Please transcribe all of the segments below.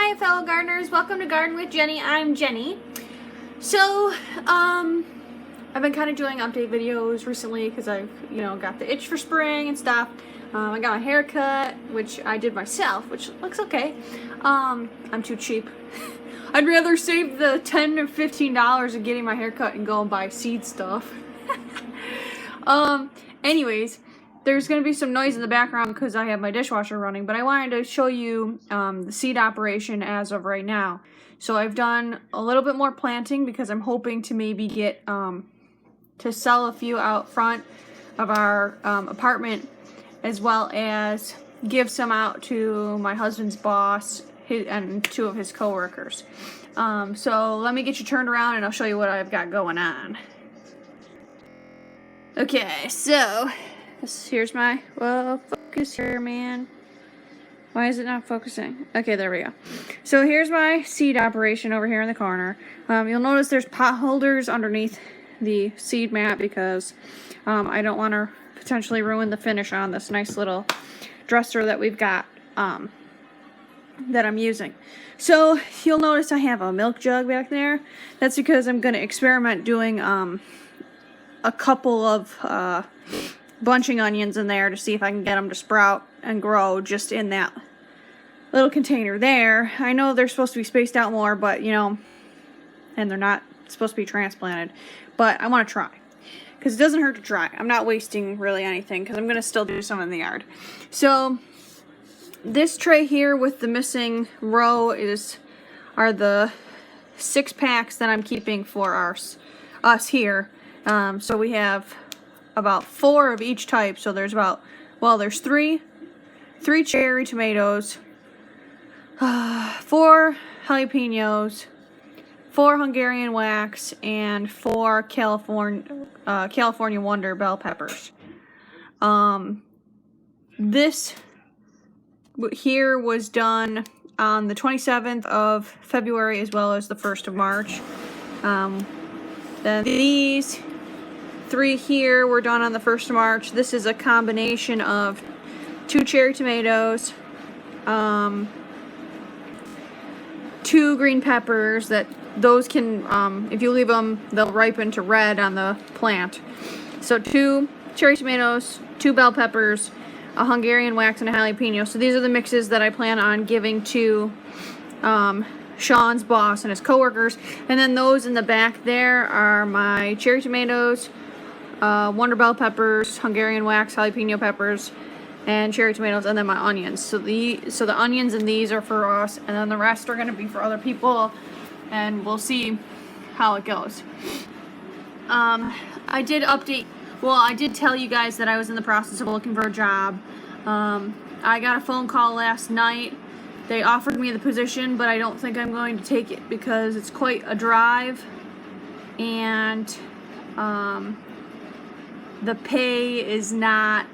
Hi fellow gardeners, welcome to Garden with Jenny. I'm Jenny. So, I've been kind of doing update videos recently because I've, got the itch for spring and stuff. I got my hair cut, which I did myself, which looks okay. I'm too cheap. I'd rather save the $10 or $15 of getting my hair cut and go and buy seed stuff. Anyways, there's going to be some noise in the background because I have my dishwasher running, but I wanted to show you the seed operation as of right now. So I've done a little bit more planting because I'm hoping to maybe get to sell a few out front of our apartment, as well as give some out to my husband's boss and two of his coworkers. So let me get you turned around and I'll show you what I've got going on. Okay, so here's my, well, focus here, man. Why is it not focusing? Okay, there we go. So here's my seed operation over here in the corner. You'll notice there's pot holders underneath the seed mat because I don't want to potentially ruin the finish on this nice little dresser that we've got that I'm using. So you'll notice I have a milk jug back there. That's because I'm going to experiment doing a couple of bunching onions in there to see if I can get them to sprout and grow just in that little container there. I know they're supposed to be spaced out more, but and they're not supposed to be transplanted, but I want to try because it doesn't hurt to try. I'm not wasting really anything because I'm going to still do some in the yard. So this tray here with the missing row are the 6 packs that I'm keeping for us here. So we have about 4 of each type. So there's there's three cherry tomatoes, 4 jalapenos, 4 Hungarian wax, and 4 California Wonder bell peppers. This here was done on the 27th of February as well as the 1st of March. Then these 3 here were done on the 1st of March. This is a combination of 2 cherry tomatoes, 2 green peppers that those can, if you leave them, they'll ripen to red on the plant. So 2 cherry tomatoes, 2 bell peppers, a Hungarian wax, and a jalapeno. So these are the mixes that I plan on giving to Sean's boss and his coworkers. And then those in the back there are my cherry tomatoes, Wonder bell peppers, Hungarian wax, jalapeno peppers, and cherry tomatoes, and then my onions. So the onions in these are for us, and then the rest are going to be for other people, and we'll see how it goes. I did tell you guys that I was in the process of looking for a job. I got a phone call last night. They offered me the position, but I don't think I'm going to take it because it's quite a drive, and the pay is not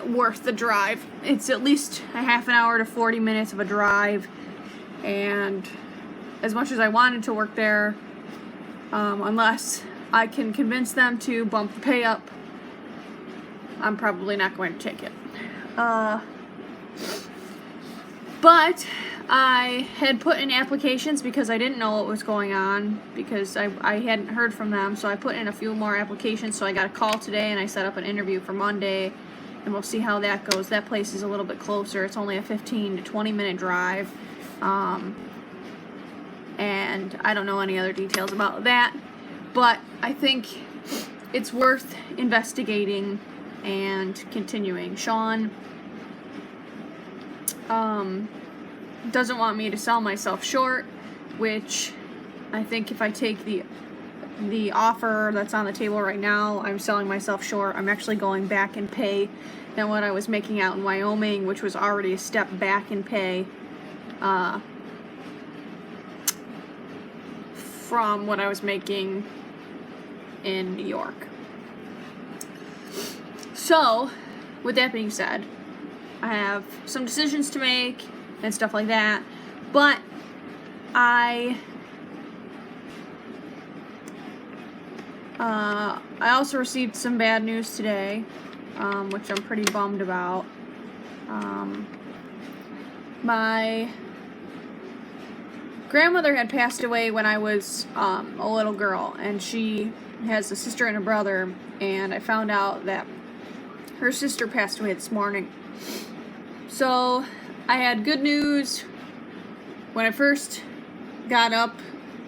worth the drive. It's at least a half an hour to 40 minutes of a drive, and as much as I wanted to work there, unless I can convince them to bump the pay up, I'm probably not going to take it. But I had put in applications because I didn't know what was going on, because I hadn't heard from them, so I put in a few more applications. So I got a call today and I set up an interview for Monday, and we'll see how that goes. That place is a little bit closer. It's only a 15 to 20 minute drive, and I don't know any other details about that, but I think it's worth investigating and continuing. Sean doesn't want me to sell myself short, which I think if I take the offer that's on the table right now, I'm selling myself short. I'm actually going back in pay than what I was making out in Wyoming, which was already a step back in pay from what I was making in New York. So, with that being said, I have some decisions to make and stuff like that, but I also received some bad news today, which I'm pretty bummed about. My grandmother had passed away when I was a little girl, and she has a sister and a brother, and I found out that her sister passed away this morning. So I had good news. When I first got up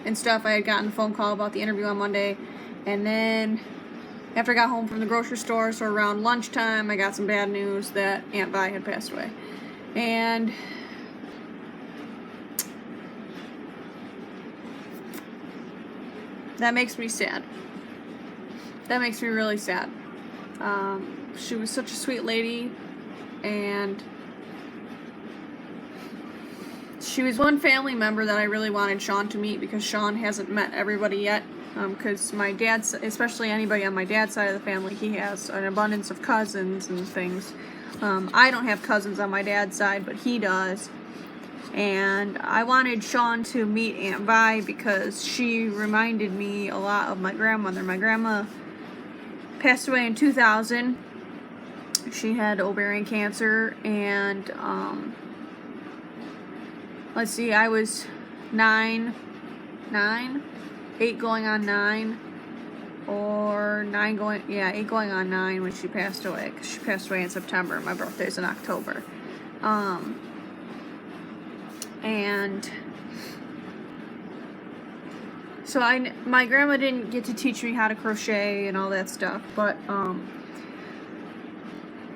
and stuff, I had gotten a phone call about the interview on Monday, and then after I got home from the grocery store, so around lunchtime, I got some bad news that Aunt Vi had passed away. And that makes me sad. That makes me really sad. She was such a sweet lady, and she was one family member that I really wanted Sean to meet, because Sean hasn't met everybody yet. Because my dad's, especially anybody on my dad's side of the family, he has an abundance of cousins and things. I don't have cousins on my dad's side, but he does. And I wanted Sean to meet Aunt Vi because she reminded me a lot of my grandmother. My grandma passed away in 2000. She had ovarian cancer, and let's see, I was 8 going on 9, or 8 going on 9 when she passed away, because she passed away in September. My birthday's in October. And so my grandma didn't get to teach me how to crochet and all that stuff, but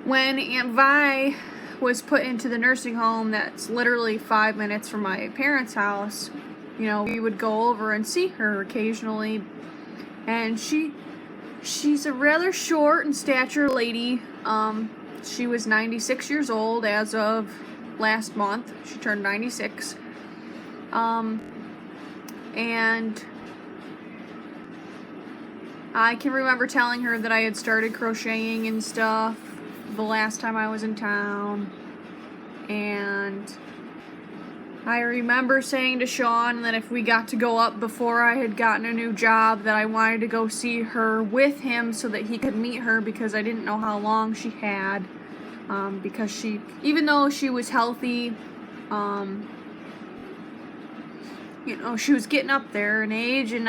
when Aunt Vi was put into the nursing home that's literally 5 minutes from my parents' house, you know, we would go over and see her occasionally, and she's a rather short in stature lady. She was 96 years old as of last month. She turned 96. And I can remember telling her that I had started crocheting and stuff the last time I was in town, and I remember saying to Sean that if we got to go up before I had gotten a new job, that I wanted to go see her with him so that he could meet her, because I didn't know how long she had. Because she, even though she was healthy, you know, she was getting up there in age, and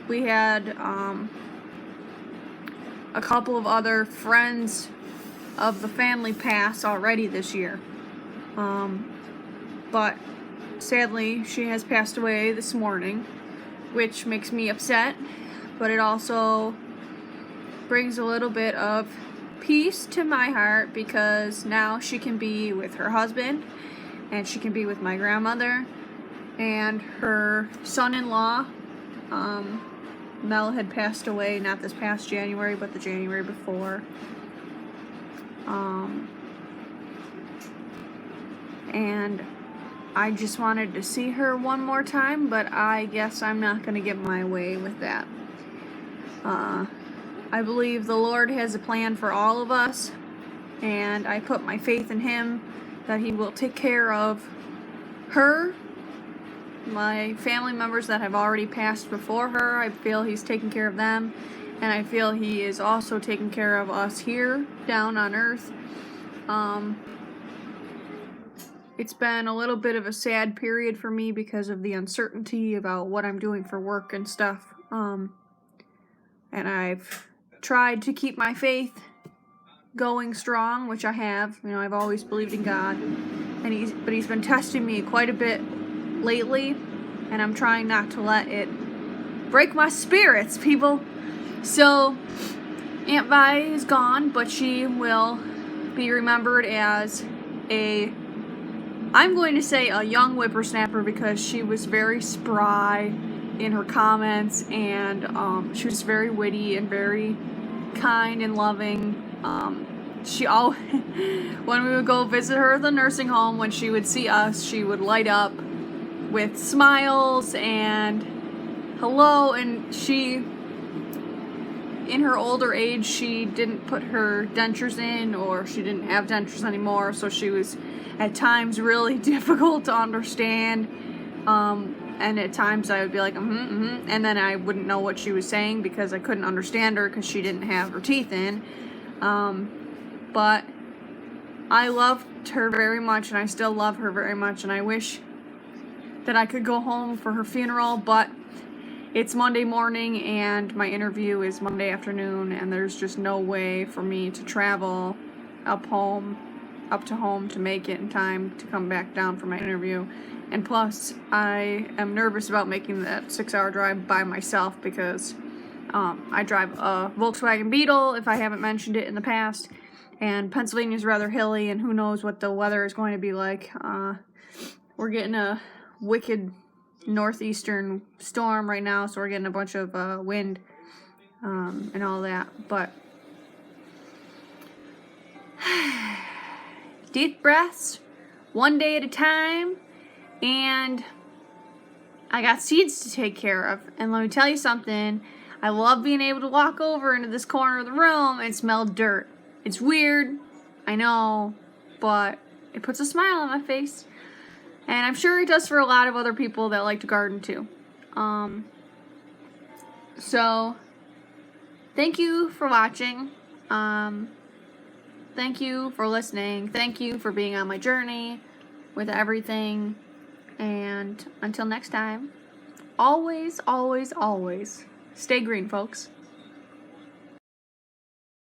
we had a couple of other friends of the family pass already this year. But sadly, she has passed away this morning, which makes me upset, but it also brings a little bit of peace to my heart, because now she can be with her husband, and she can be with my grandmother and her son-in-law. Mel had passed away not this past January, but the January before. And I just wanted to see her one more time, but I guess I'm not going to get my way with that. I believe the Lord has a plan for all of us, and I put my faith in Him that He will take care of her, my family members that have already passed before her. I feel He's taking care of them, and I feel He is also taking care of us here down on earth. It's been a little bit of a sad period for me because of the uncertainty about what I'm doing for work and stuff. And I've tried to keep my faith going strong, which I have. You know, I've always believed in God, and but He's been testing me quite a bit lately, and I'm trying not to let it break my spirits, people. So Aunt Vi is gone, but she will be remembered as I'm going to say a young whippersnapper, because she was very spry in her comments, and she was very witty and very kind and loving. She always, when we would go visit her at the nursing home, when she would see us, she would light up with smiles and hello. And she, in her older age, she didn't put her dentures in, or she didn't have dentures anymore, so she was at times really difficult to understand. And at times I would be like, and then I wouldn't know what she was saying because I couldn't understand her because she didn't have her teeth in. But I loved her very much, and I still love her very much, and I wish that I could go home for her funeral, but it's Monday morning and my interview is Monday afternoon, and there's just no way for me to travel up to home to make it in time to come back down for my interview. And plus, I am nervous about making that 6-hour drive by myself because I drive a Volkswagen Beetle, if I haven't mentioned it in the past, and Pennsylvania's rather hilly, and who knows what the weather is going to be like. We're getting a wicked northeastern storm right now, so we're getting a bunch of wind and all that. But deep breaths, one day at a time, and I got seeds to take care of. And let me tell you something, I love being able to walk over into this corner of the room and smell dirt. It's weird, I know, but it puts a smile on my face. And I'm sure it does for a lot of other people that like to garden too. So, thank you for watching. Thank you for listening. Thank you for being on my journey with everything. And until next time, always, always, always stay green, folks.